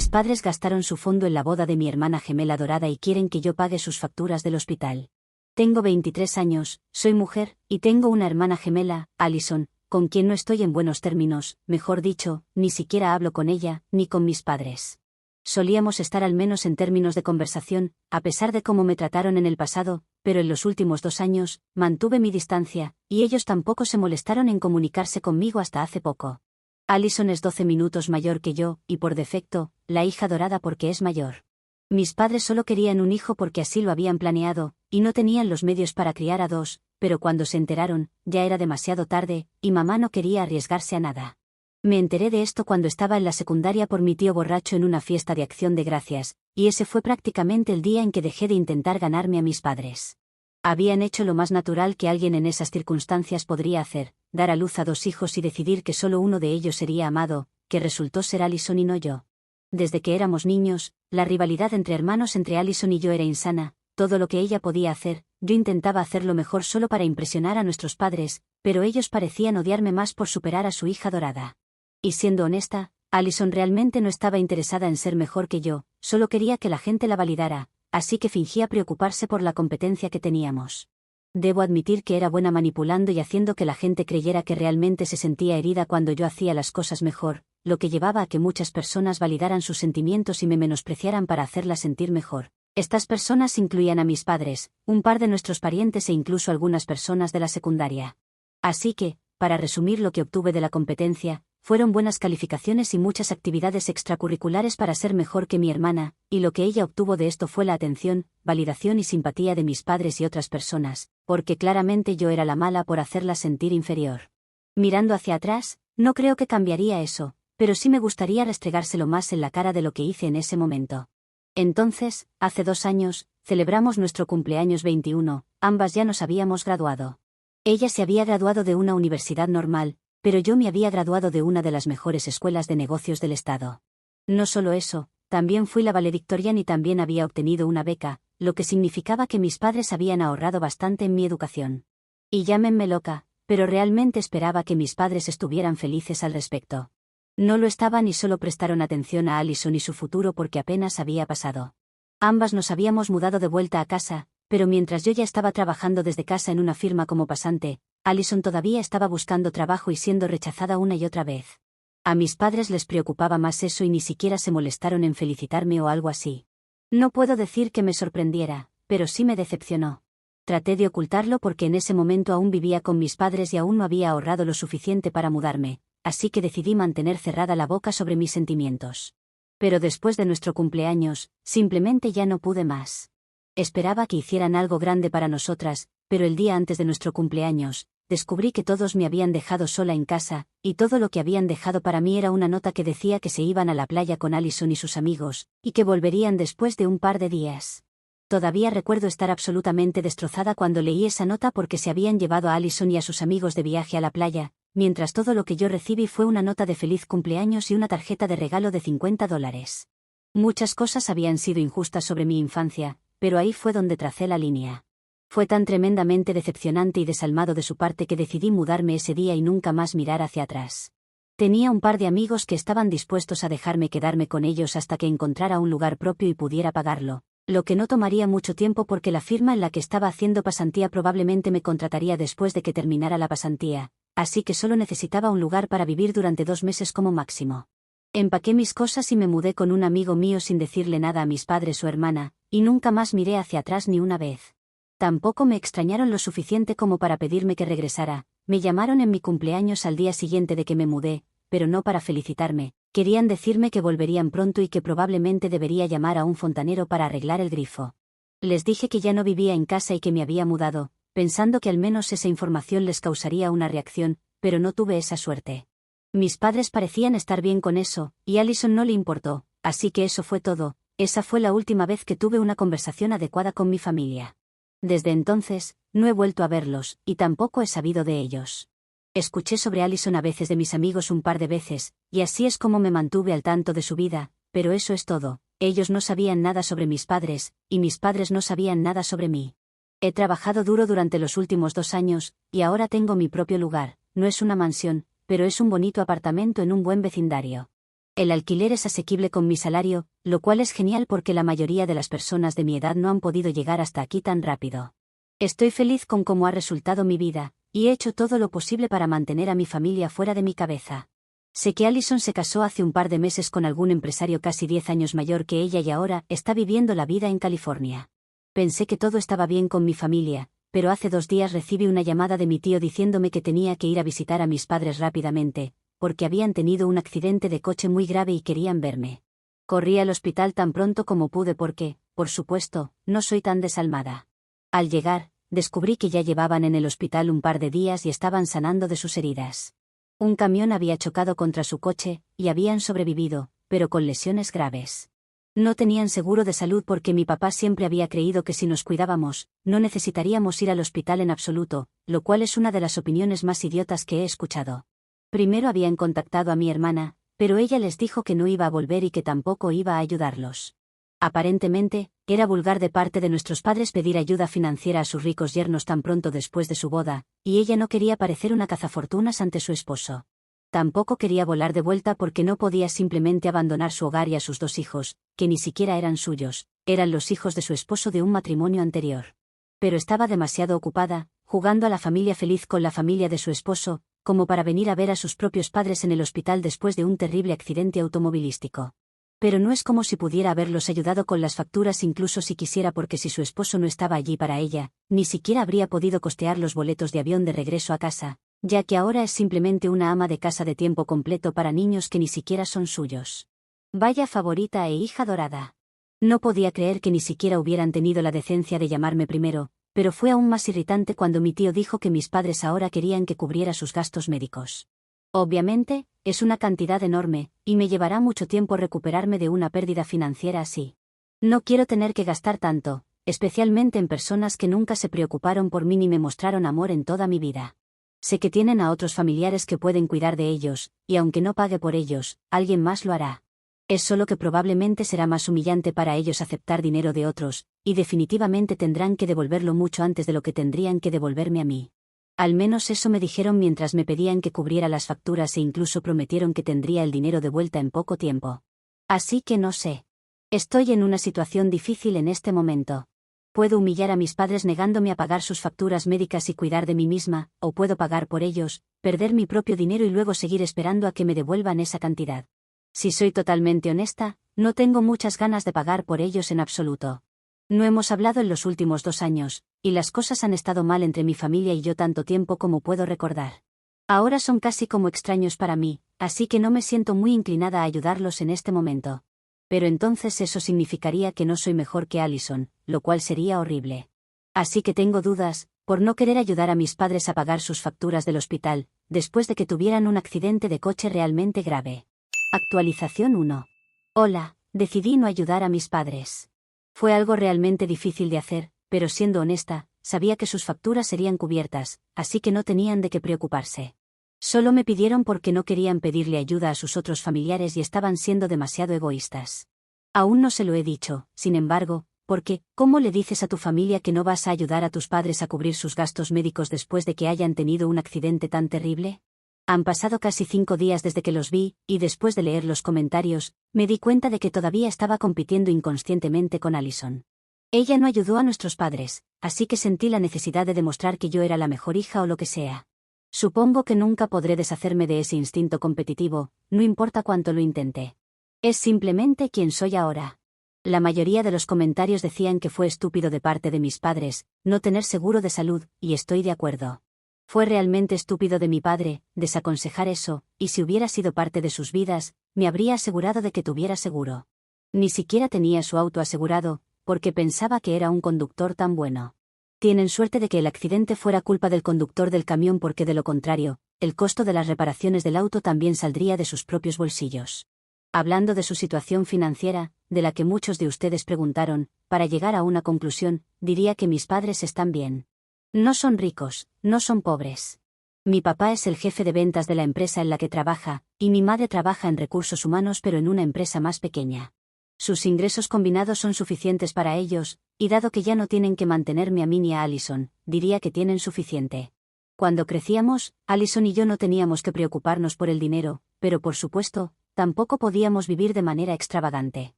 Mis padres gastaron su fondo en la boda de mi hermana gemela dorada y quieren que yo pague sus facturas del hospital. Tengo 23 años, soy mujer, y tengo una hermana gemela, Allison, con quien no estoy en buenos términos, mejor dicho, ni siquiera hablo con ella, ni con mis padres. Solíamos estar al menos en términos de conversación, a pesar de cómo me trataron en el pasado, pero en los últimos 2 años, mantuve mi distancia, y ellos tampoco se molestaron en comunicarse conmigo hasta hace poco. Allison es 12 minutos mayor que yo, y por defecto, la hija dorada porque es mayor. Mis padres solo querían un hijo porque así lo habían planeado, y no tenían los medios para criar a 2, pero cuando se enteraron, ya era demasiado tarde, y mamá no quería arriesgarse a nada. Me enteré de esto cuando estaba en la secundaria por mi tío borracho en una fiesta de Acción de Gracias, y ese fue prácticamente el día en que dejé de intentar ganarme a mis padres. Habían hecho lo más natural que alguien en esas circunstancias podría hacer, dar a luz a 2 hijos y decidir que solo uno de ellos sería amado, que resultó ser Allison y no yo. Desde que éramos niños, la rivalidad entre hermanos entre Allison y yo era insana, todo lo que ella podía hacer, yo intentaba hacerlo mejor solo para impresionar a nuestros padres, pero ellos parecían odiarme más por superar a su hija dorada. Y siendo honesta, Allison realmente no estaba interesada en ser mejor que yo, solo quería que la gente la validara, así que fingía preocuparse por la competencia que teníamos. Debo admitir que era buena manipulando y haciendo que la gente creyera que realmente se sentía herida cuando yo hacía las cosas mejor, lo que llevaba a que muchas personas validaran sus sentimientos y me menospreciaran para hacerla sentir mejor. Estas personas incluían a mis padres, un par de nuestros parientes e incluso algunas personas de la secundaria. Así que, para resumir lo que obtuve de la competencia, fueron buenas calificaciones y muchas actividades extracurriculares para ser mejor que mi hermana, y lo que ella obtuvo de esto fue la atención, validación y simpatía de mis padres y otras personas, porque claramente yo era la mala por hacerla sentir inferior. Mirando hacia atrás, no creo que cambiaría eso, pero sí me gustaría restregárselo más en la cara de lo que hice en ese momento. Entonces, hace 2 años, celebramos nuestro cumpleaños 21, ambas ya nos habíamos graduado. Ella se había graduado de una universidad normal, pero yo me había graduado de una de las mejores escuelas de negocios del estado. No solo eso, también fui la valedictorian y también había obtenido una beca, lo que significaba que mis padres habían ahorrado bastante en mi educación. Y llámenme loca, pero realmente esperaba que mis padres estuvieran felices al respecto. No lo estaban y solo prestaron atención a Allison y su futuro porque apenas había pasado. Ambas nos habíamos mudado de vuelta a casa, pero mientras yo ya estaba trabajando desde casa en una firma como pasante, Allison todavía estaba buscando trabajo y siendo rechazada una y otra vez. A mis padres les preocupaba más eso y ni siquiera se molestaron en felicitarme o algo así. No puedo decir que me sorprendiera, pero sí me decepcionó. Traté de ocultarlo porque en ese momento aún vivía con mis padres y aún no había ahorrado lo suficiente para mudarme, así que decidí mantener cerrada la boca sobre mis sentimientos. Pero después de nuestro cumpleaños, simplemente ya no pude más. Esperaba que hicieran algo grande para nosotras, pero el día antes de nuestro cumpleaños, descubrí que todos me habían dejado sola en casa, y todo lo que habían dejado para mí era una nota que decía que se iban a la playa con Allison y sus amigos, y que volverían después de un par de días. Todavía recuerdo estar absolutamente destrozada cuando leí esa nota porque se habían llevado a Allison y a sus amigos de viaje a la playa, mientras todo lo que yo recibí fue una nota de feliz cumpleaños y una tarjeta de regalo de $50. Muchas cosas habían sido injustas sobre mi infancia, pero ahí fue donde tracé la línea. Fue tan tremendamente decepcionante y desalmado de su parte que decidí mudarme ese día y nunca más mirar hacia atrás. Tenía un par de amigos que estaban dispuestos a dejarme quedarme con ellos hasta que encontrara un lugar propio y pudiera pagarlo, lo que no tomaría mucho tiempo porque la firma en la que estaba haciendo pasantía probablemente me contrataría después de que terminara la pasantía, así que solo necesitaba un lugar para vivir durante 2 meses como máximo. Empaqué mis cosas y me mudé con un amigo mío sin decirle nada a mis padres o hermana, y nunca más miré hacia atrás ni una vez. Tampoco me extrañaron lo suficiente como para pedirme que regresara. Me llamaron en mi cumpleaños al día siguiente de que me mudé, pero no para felicitarme. Querían decirme que volverían pronto y que probablemente debería llamar a un fontanero para arreglar el grifo. Les dije que ya no vivía en casa y que me había mudado, pensando que al menos esa información les causaría una reacción, pero no tuve esa suerte. Mis padres parecían estar bien con eso, y a Allison no le importó, así que eso fue todo. Esa fue la última vez que tuve una conversación adecuada con mi familia. Desde entonces, no he vuelto a verlos, y tampoco he sabido de ellos. Escuché sobre Allison a veces de mis amigos un par de veces, y así es como me mantuve al tanto de su vida, pero eso es todo. Ellos no sabían nada sobre mis padres, y mis padres no sabían nada sobre mí. He trabajado duro durante los últimos 2 años, y ahora tengo mi propio lugar. No es una mansión, pero es un bonito apartamento en un buen vecindario. El alquiler es asequible con mi salario, lo cual es genial porque la mayoría de las personas de mi edad no han podido llegar hasta aquí tan rápido. Estoy feliz con cómo ha resultado mi vida, y he hecho todo lo posible para mantener a mi familia fuera de mi cabeza. Sé que Allison se casó hace un par de meses con algún empresario casi 10 años mayor que ella y ahora está viviendo la vida en California. Pensé que todo estaba bien con mi familia, pero hace 2 días recibí una llamada de mi tío diciéndome que tenía que ir a visitar a mis padres rápidamente, porque habían tenido un accidente de coche muy grave y querían verme. Corrí al hospital tan pronto como pude porque, por supuesto, no soy tan desalmada. Al llegar, descubrí que ya llevaban en el hospital un par de días y estaban sanando de sus heridas. Un camión había chocado contra su coche, y habían sobrevivido, pero con lesiones graves. No tenían seguro de salud porque mi papá siempre había creído que si nos cuidábamos, no necesitaríamos ir al hospital en absoluto, lo cual es una de las opiniones más idiotas que he escuchado. Primero habían contactado a mi hermana, pero ella les dijo que no iba a volver y que tampoco iba a ayudarlos. Aparentemente, era vulgar de parte de nuestros padres pedir ayuda financiera a sus ricos yernos tan pronto después de su boda, y ella no quería parecer una cazafortunas ante su esposo. Tampoco quería volar de vuelta porque no podía simplemente abandonar su hogar y a sus 2 hijos, que ni siquiera eran suyos, eran los hijos de su esposo de un matrimonio anterior. Pero estaba demasiado ocupada, jugando a la familia feliz con la familia de su esposo, como para venir a ver a sus propios padres en el hospital después de un terrible accidente automovilístico. Pero no es como si pudiera haberlos ayudado con las facturas incluso si quisiera porque si su esposo no estaba allí para ella, ni siquiera habría podido costear los boletos de avión de regreso a casa, ya que ahora es simplemente una ama de casa de tiempo completo para niños que ni siquiera son suyos. Vaya favorita e hija dorada. No podía creer que ni siquiera hubieran tenido la decencia de llamarme primero, pero fue aún más irritante cuando mi tío dijo que mis padres ahora querían que cubriera sus gastos médicos. Obviamente, es una cantidad enorme, y me llevará mucho tiempo recuperarme de una pérdida financiera así. No quiero tener que gastar tanto, especialmente en personas que nunca se preocuparon por mí ni me mostraron amor en toda mi vida. Sé que tienen a otros familiares que pueden cuidar de ellos, y aunque no pague por ellos, alguien más lo hará. Es solo que probablemente será más humillante para ellos aceptar dinero de otros, y definitivamente tendrán que devolverlo mucho antes de lo que tendrían que devolverme a mí. Al menos eso me dijeron mientras me pedían que cubriera las facturas e incluso prometieron que tendría el dinero de vuelta en poco tiempo. Así que no sé. Estoy en una situación difícil en este momento. Puedo humillar a mis padres negándome a pagar sus facturas médicas y cuidar de mí misma, o puedo pagar por ellos, perder mi propio dinero y luego seguir esperando a que me devuelvan esa cantidad. Si soy totalmente honesta, no tengo muchas ganas de pagar por ellos en absoluto. No hemos hablado en los últimos 2 años, y las cosas han estado mal entre mi familia y yo tanto tiempo como puedo recordar. Ahora son casi como extraños para mí, así que no me siento muy inclinada a ayudarlos en este momento. Pero entonces eso significaría que no soy mejor que Allison, lo cual sería horrible. Así que tengo dudas, por no querer ayudar a mis padres a pagar sus facturas del hospital, después de que tuvieran un accidente de coche realmente grave. Actualización 1. Hola, decidí no ayudar a mis padres. Fue algo realmente difícil de hacer, pero siendo honesta, sabía que sus facturas serían cubiertas, así que no tenían de qué preocuparse. Solo me pidieron porque no querían pedirle ayuda a sus otros familiares y estaban siendo demasiado egoístas. Aún no se lo he dicho, sin embargo, porque, ¿cómo le dices a tu familia que no vas a ayudar a tus padres a cubrir sus gastos médicos después de que hayan tenido un accidente tan terrible? Han pasado casi 5 días desde que los vi, y después de leer los comentarios, me di cuenta de que todavía estaba compitiendo inconscientemente con Allison. Ella no ayudó a nuestros padres, así que sentí la necesidad de demostrar que yo era la mejor hija o lo que sea. Supongo que nunca podré deshacerme de ese instinto competitivo, no importa cuánto lo intente. Es simplemente quien soy ahora. La mayoría de los comentarios decían que fue estúpido de parte de mis padres, no tener seguro de salud, y estoy de acuerdo. Fue realmente estúpido de mi padre, desaconsejar eso, y si hubiera sido parte de sus vidas, me habría asegurado de que tuviera seguro. Ni siquiera tenía su auto asegurado, porque pensaba que era un conductor tan bueno. Tienen suerte de que el accidente fuera culpa del conductor del camión porque de lo contrario, el costo de las reparaciones del auto también saldría de sus propios bolsillos. Hablando de su situación financiera, de la que muchos de ustedes preguntaron, para llegar a una conclusión, diría que mis padres están bien. No son ricos, no son pobres. Mi papá es el jefe de ventas de la empresa en la que trabaja, y mi madre trabaja en recursos humanos pero en una empresa más pequeña. Sus ingresos combinados son suficientes para ellos, y dado que ya no tienen que mantenerme a mí ni a Allison, diría que tienen suficiente. Cuando crecíamos, Allison y yo no teníamos que preocuparnos por el dinero, pero por supuesto, tampoco podíamos vivir de manera extravagante.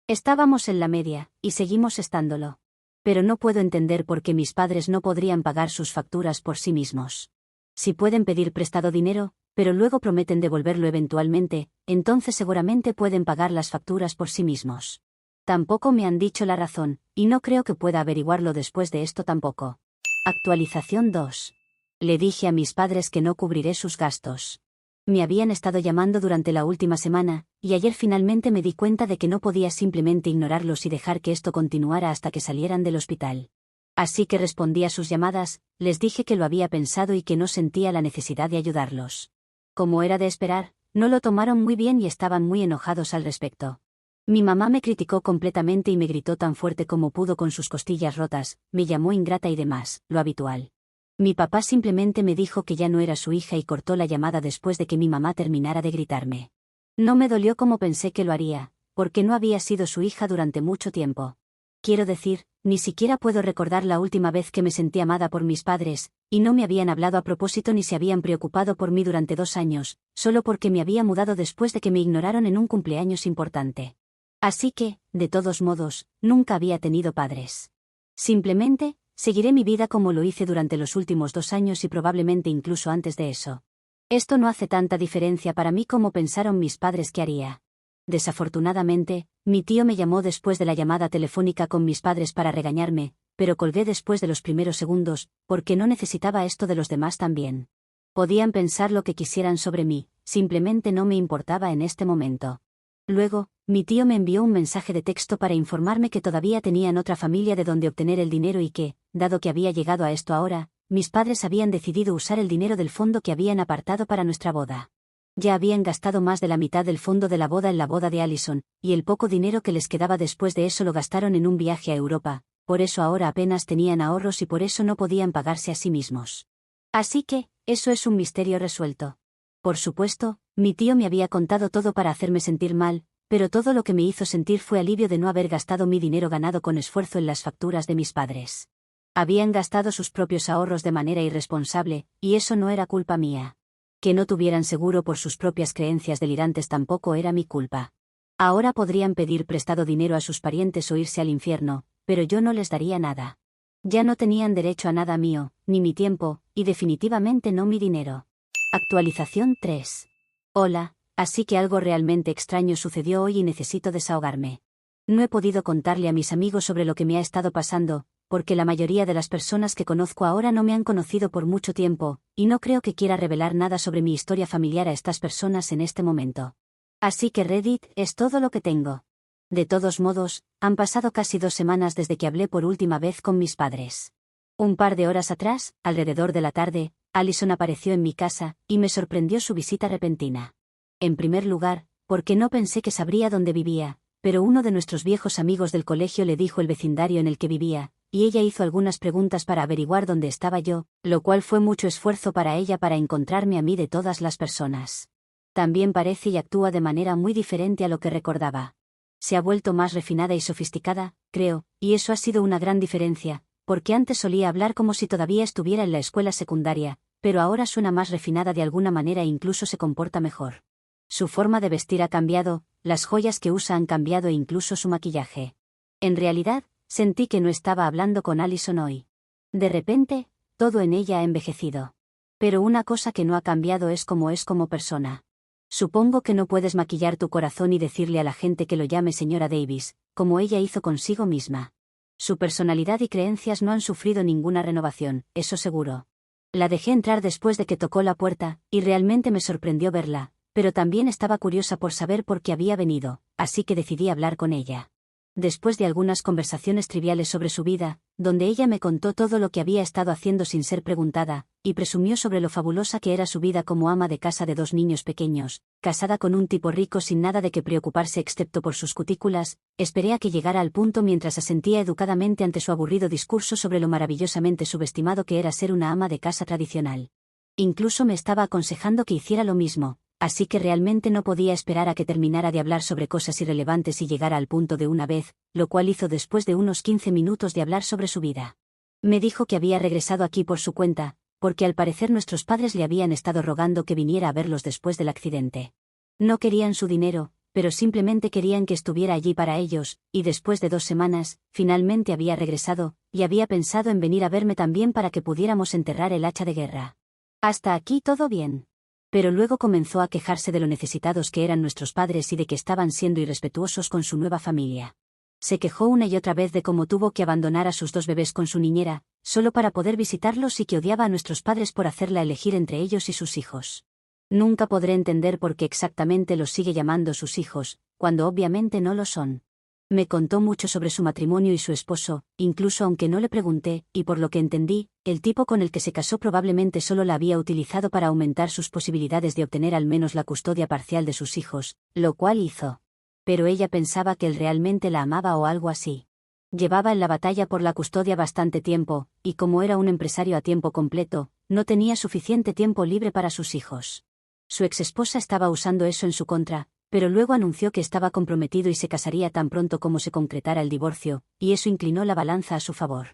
Estábamos en la media, y seguimos estándolo. Pero no puedo entender por qué mis padres no podrían pagar sus facturas por sí mismos. Si pueden pedir prestado dinero, pero luego prometen devolverlo eventualmente, entonces seguramente pueden pagar las facturas por sí mismos. Tampoco me han dicho la razón, y no creo que pueda averiguarlo después de esto tampoco. Actualización 2. Le dije a mis padres que no cubriré sus gastos. Me habían estado llamando durante la última semana, y ayer finalmente me di cuenta de que no podía simplemente ignorarlos y dejar que esto continuara hasta que salieran del hospital. Así que respondí a sus llamadas, les dije que lo había pensado y que no sentía la necesidad de ayudarlos. Como era de esperar, no lo tomaron muy bien y estaban muy enojados al respecto. Mi mamá me criticó completamente y me gritó tan fuerte como pudo con sus costillas rotas, me llamó ingrata y demás, lo habitual. Mi papá simplemente me dijo que ya no era su hija y cortó la llamada después de que mi mamá terminara de gritarme. No me dolió como pensé que lo haría, porque no había sido su hija durante mucho tiempo. Quiero decir, ni siquiera puedo recordar la última vez que me sentí amada por mis padres, y no me habían hablado a propósito ni se habían preocupado por mí durante 2 años, solo porque me había mudado después de que me ignoraron en un cumpleaños importante. Así que, de todos modos, nunca había tenido padres. Simplemente, seguiré mi vida como lo hice durante los últimos 2 años y probablemente incluso antes de eso. Esto no hace tanta diferencia para mí como pensaron mis padres que haría. Desafortunadamente, mi tío me llamó después de la llamada telefónica con mis padres para regañarme, pero colgué después de los primeros segundos, porque no necesitaba esto de los demás también. Podían pensar lo que quisieran sobre mí, simplemente no me importaba en este momento. Luego, mi tío me envió un mensaje de texto para informarme que todavía tenían otra familia de donde obtener el dinero y que, dado que había llegado a esto ahora, mis padres habían decidido usar el dinero del fondo que habían apartado para nuestra boda. Ya habían gastado más de la mitad del fondo de la boda en la boda de Allison, y el poco dinero que les quedaba después de eso lo gastaron en un viaje a Europa, por eso ahora apenas tenían ahorros y por eso no podían pagarse a sí mismos. Así que, eso es un misterio resuelto. Por supuesto, mi tío me había contado todo para hacerme sentir mal, pero todo lo que me hizo sentir fue alivio de no haber gastado mi dinero ganado con esfuerzo en las facturas de mis padres. Habían gastado sus propios ahorros de manera irresponsable, y eso no era culpa mía. Que no tuvieran seguro por sus propias creencias delirantes tampoco era mi culpa. Ahora podrían pedir prestado dinero a sus parientes o irse al infierno, pero yo no les daría nada. Ya no tenían derecho a nada mío, ni mi tiempo, y definitivamente no mi dinero. Actualización 3. Hola, así que algo realmente extraño sucedió hoy y necesito desahogarme. No he podido contarle a mis amigos sobre lo que me ha estado pasando, porque la mayoría de las personas que conozco ahora no me han conocido por mucho tiempo, y no creo que quiera revelar nada sobre mi historia familiar a estas personas en este momento. Así que Reddit es todo lo que tengo. De todos modos, han pasado casi 2 semanas desde que hablé por última vez con mis padres. Un par de horas atrás, alrededor de la tarde, Allison apareció en mi casa, y me sorprendió su visita repentina. En primer lugar, porque no pensé que sabría dónde vivía, pero uno de nuestros viejos amigos del colegio le dijo el vecindario en el que vivía, y ella hizo algunas preguntas para averiguar dónde estaba yo, lo cual fue mucho esfuerzo para ella para encontrarme a mí de todas las personas. También parece y actúa de manera muy diferente a lo que recordaba. Se ha vuelto más refinada y sofisticada, creo, y eso ha sido una gran diferencia, porque antes solía hablar como si todavía estuviera en la escuela secundaria, pero ahora suena más refinada de alguna manera e incluso se comporta mejor. Su forma de vestir ha cambiado, las joyas que usa han cambiado e incluso su maquillaje. En realidad, sentí que no estaba hablando con Allison hoy. De repente, todo en ella ha envejecido. Pero una cosa que no ha cambiado es como persona. Supongo que no puedes maquillar tu corazón y decirle a la gente que lo llame señora Davis, como ella hizo consigo misma. Su personalidad y creencias no han sufrido ninguna renovación, eso seguro. La dejé entrar después de que tocó la puerta, y realmente me sorprendió verla, pero también estaba curiosa por saber por qué había venido, así que decidí hablar con ella. Después de algunas conversaciones triviales sobre su vida, donde ella me contó todo lo que había estado haciendo sin ser preguntada, y presumió sobre lo fabulosa que era su vida como ama de casa de 2 niños pequeños, casada con un tipo rico sin nada de qué preocuparse excepto por sus cutículas, esperé a que llegara al punto mientras asentía educadamente ante su aburrido discurso sobre lo maravillosamente subestimado que era ser una ama de casa tradicional. Incluso me estaba aconsejando que hiciera lo mismo. Así que realmente no podía esperar a que terminara de hablar sobre cosas irrelevantes y llegara al punto de una vez, lo cual hizo después de unos 15 minutos de hablar sobre su vida. Me dijo que había regresado aquí por su cuenta, porque al parecer nuestros padres le habían estado rogando que viniera a verlos después del accidente. No querían su dinero, pero simplemente querían que estuviera allí para ellos, y después de 2 semanas, finalmente había regresado, y había pensado en venir a verme también para que pudiéramos enterrar el hacha de guerra. Hasta aquí todo bien. Pero luego comenzó a quejarse de lo necesitados que eran nuestros padres y de que estaban siendo irrespetuosos con su nueva familia. Se quejó una y otra vez de cómo tuvo que abandonar a sus 2 bebés con su niñera, solo para poder visitarlos, y que odiaba a nuestros padres por hacerla elegir entre ellos y sus hijos. Nunca podré entender por qué exactamente los sigue llamando sus hijos, cuando obviamente no lo son. Me contó mucho sobre su matrimonio y su esposo, incluso aunque no le pregunté, y por lo que entendí, el tipo con el que se casó probablemente solo la había utilizado para aumentar sus posibilidades de obtener al menos la custodia parcial de sus hijos, lo cual hizo. Pero ella pensaba que él realmente la amaba o algo así. Llevaba en la batalla por la custodia bastante tiempo, y como era un empresario a tiempo completo, no tenía suficiente tiempo libre para sus hijos. Su exesposa estaba usando eso en su contra, pero luego anunció que estaba comprometido y se casaría tan pronto como se concretara el divorcio, y eso inclinó la balanza a su favor.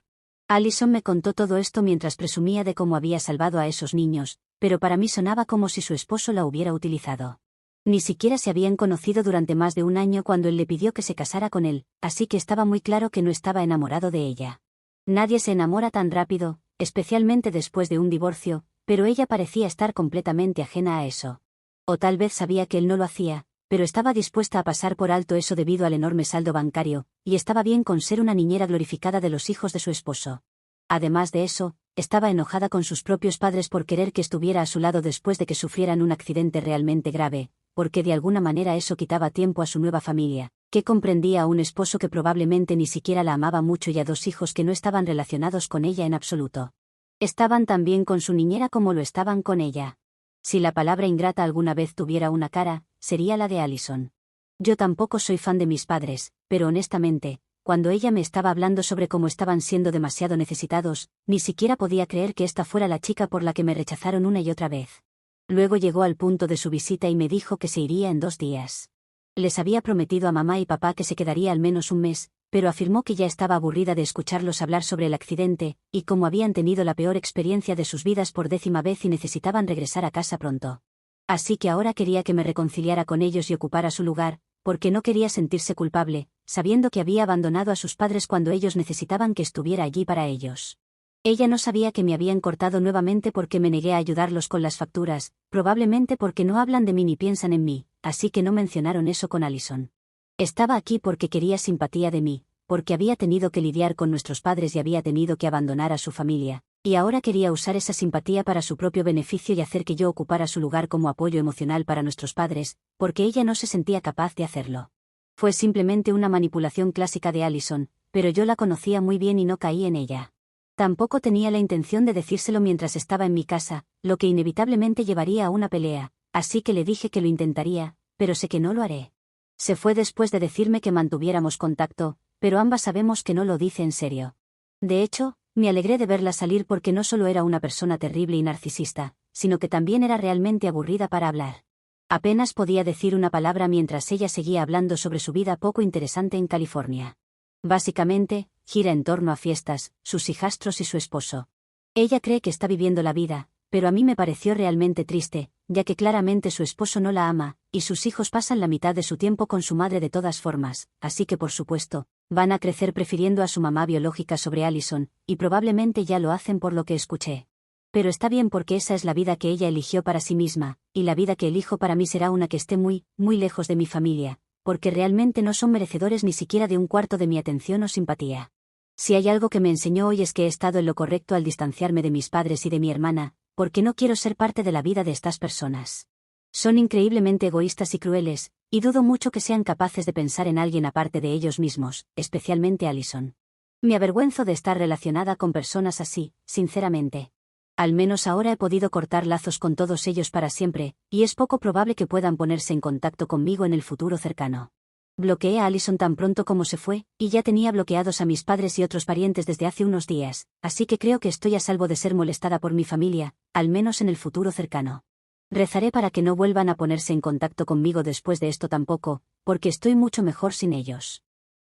Allison me contó todo esto mientras presumía de cómo había salvado a esos niños, pero para mí sonaba como si su esposo la hubiera utilizado. Ni siquiera se habían conocido durante más de 1 año cuando él le pidió que se casara con él, así que estaba muy claro que no estaba enamorado de ella. Nadie se enamora tan rápido, especialmente después de un divorcio, pero ella parecía estar completamente ajena a eso. O tal vez sabía que él no lo hacía, pero estaba dispuesta a pasar por alto eso debido al enorme saldo bancario, y estaba bien con ser una niñera glorificada de los hijos de su esposo. Además de eso, estaba enojada con sus propios padres por querer que estuviera a su lado después de que sufrieran un accidente realmente grave, porque de alguna manera eso quitaba tiempo a su nueva familia, que comprendía a un esposo que probablemente ni siquiera la amaba mucho y a 2 hijos que no estaban relacionados con ella en absoluto. Estaban tan bien con su niñera como lo estaban con ella. Si la palabra ingrata alguna vez tuviera una cara, sería la de Allison. Yo tampoco soy fan de mis padres, pero honestamente, cuando ella me estaba hablando sobre cómo estaban siendo demasiado necesitados, ni siquiera podía creer que esta fuera la chica por la que me rechazaron una y otra vez. Luego llegó al punto de su visita y me dijo que se iría en 2 días. Les había prometido a mamá y papá que se quedaría al menos 1 mes, pero afirmó que ya estaba aburrida de escucharlos hablar sobre el accidente, y cómo habían tenido la peor experiencia de sus vidas por 10ª vez y necesitaban regresar a casa pronto. Así que ahora quería que me reconciliara con ellos y ocupara su lugar, porque no quería sentirse culpable, sabiendo que había abandonado a sus padres cuando ellos necesitaban que estuviera allí para ellos. Ella no sabía que me habían cortado nuevamente porque me negué a ayudarlos con las facturas, probablemente porque no hablan de mí ni piensan en mí, así que no mencionaron eso con Allison. Estaba aquí porque quería simpatía de mí, porque había tenido que lidiar con nuestros padres y había tenido que abandonar a su familia, y ahora quería usar esa simpatía para su propio beneficio y hacer que yo ocupara su lugar como apoyo emocional para nuestros padres, porque ella no se sentía capaz de hacerlo. Fue simplemente una manipulación clásica de Allison, pero yo la conocía muy bien y no caí en ella. Tampoco tenía la intención de decírselo mientras estaba en mi casa, lo que inevitablemente llevaría a una pelea, así que le dije que lo intentaría, pero sé que no lo haré. Se fue después de decirme que mantuviéramos contacto, pero ambas sabemos que no lo dice en serio. De hecho, me alegré de verla salir porque no solo era una persona terrible y narcisista, sino que también era realmente aburrida para hablar. Apenas podía decir una palabra mientras ella seguía hablando sobre su vida poco interesante en California. Básicamente, gira en torno a fiestas, sus hijastros y su esposo. Ella cree que está viviendo la vida, pero a mí me pareció realmente triste, ya que claramente su esposo no la ama, y sus hijos pasan la mitad de su tiempo con su madre de todas formas, así que por supuesto, van a crecer prefiriendo a su mamá biológica sobre Allison, y probablemente ya lo hacen por lo que escuché. Pero está bien porque esa es la vida que ella eligió para sí misma, y la vida que elijo para mí será una que esté muy, muy lejos de mi familia, porque realmente no son merecedores ni siquiera de 1/4 de mi atención o simpatía. Si hay algo que me enseñó hoy es que he estado en lo correcto al distanciarme de mis padres y de mi hermana, porque no quiero ser parte de la vida de estas personas. Son increíblemente egoístas y crueles, y dudo mucho que sean capaces de pensar en alguien aparte de ellos mismos, especialmente Allison. Me avergüenzo de estar relacionada con personas así, sinceramente. Al menos ahora he podido cortar lazos con todos ellos para siempre, y es poco probable que puedan ponerse en contacto conmigo en el futuro cercano. Bloqueé a Allison tan pronto como se fue, y ya tenía bloqueados a mis padres y otros parientes desde hace unos días, así que creo que estoy a salvo de ser molestada por mi familia, al menos en el futuro cercano. Rezaré para que no vuelvan a ponerse en contacto conmigo después de esto tampoco, porque estoy mucho mejor sin ellos.